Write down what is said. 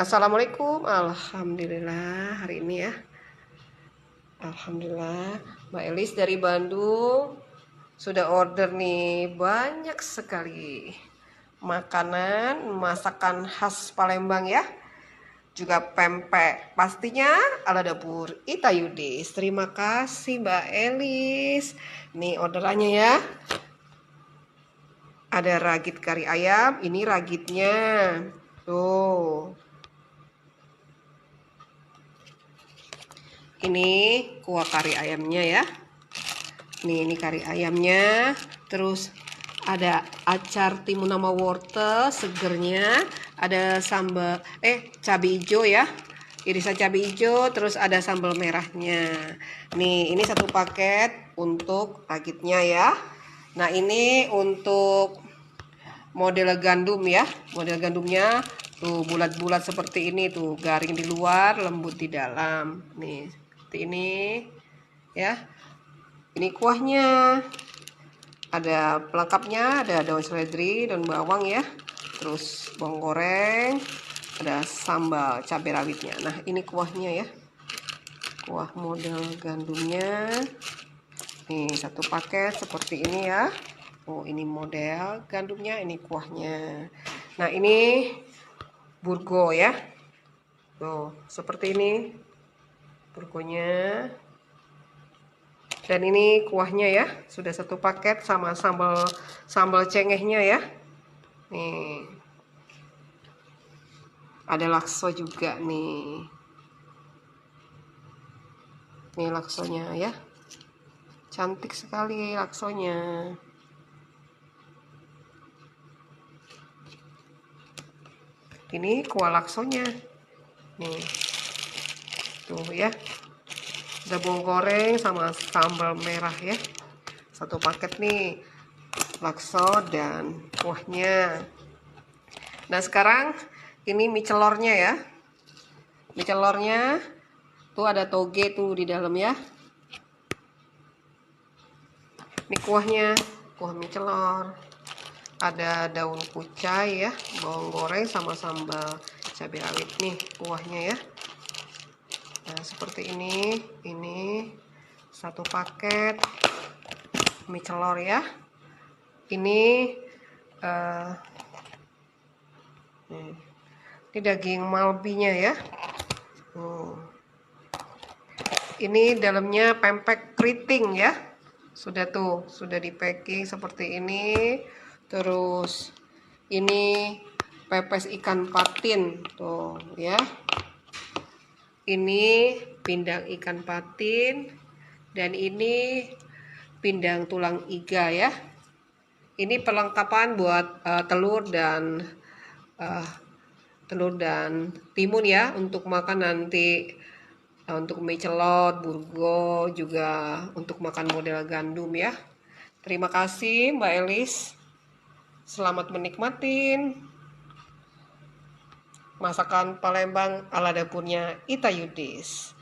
Assalamualaikum. Alhamdulillah hari ini ya. Alhamdulillah Mbak Elis dari Bandung sudah order nih banyak sekali makanan masakan khas Palembang ya. Juga pempek pastinya ala dapur Ita Yudis. Terima kasih Mbak Elis. Nih orderannya ya. Ada ragit kari ayam, ini ragitnya. Tuh. Ini kuah kari ayamnya ya. Ini kari ayamnya. Terus ada acar timun sama wortel segernya. Ada sambal cabai hijau ya. Irisan cabai hijau, terus ada sambal merahnya. Nih, ini satu paket untuk ragitnya ya. Nah, ini untuk model gandum ya. Model gandumnya tuh bulat-bulat seperti ini tuh, garing di luar, lembut di dalam. Nih, seperti ini ya. Ini kuahnya. Ada pelengkapnya, ada daun seledri, daun bawang ya. Terus bawang goreng, ada sambal cabai rawitnya. Nah, ini kuahnya ya. Kuah model gandumnya. Nih, satu paket seperti ini ya. Oh, ini model gandumnya, ini kuahnya. Nah, ini burgo ya. Tuh, seperti ini burgonya. Dan ini kuahnya ya, sudah satu paket sama sambal cengehnya ya. Nih. Ada lakso juga nih. Nih laksonya ya. Cantik sekali laksonya. Ini kuah laksonya. Nih. Tuh ya. Ada bawang goreng sama sambal merah ya. Satu paket nih. Lakso dan kuahnya. Nah, sekarang ini mie celornya ya. Mie celornya tuh ada toge tuh di dalam ya. Ini kuahnya, kuah mie celor. Ada daun kucai ya, bawang goreng sama sambal cabai rawit nih kuahnya ya. Nah, seperti ini satu paket mie celor ya. Ini ini daging malbinya ya. Ini dalamnya pempek keriting ya. Sudah di packing seperti ini. Terus ini pepes ikan patin tuh ya. Ini pindang ikan patin dan ini pindang tulang iga ya. Ini perlengkapan buat telur dan timun ya untuk makan nanti. Untuk mie celor, burgo, juga untuk makan model gandum ya. Terima kasih Mbak Elis. Selamat menikmatin masakan Palembang ala dapurnya Ita Yudis.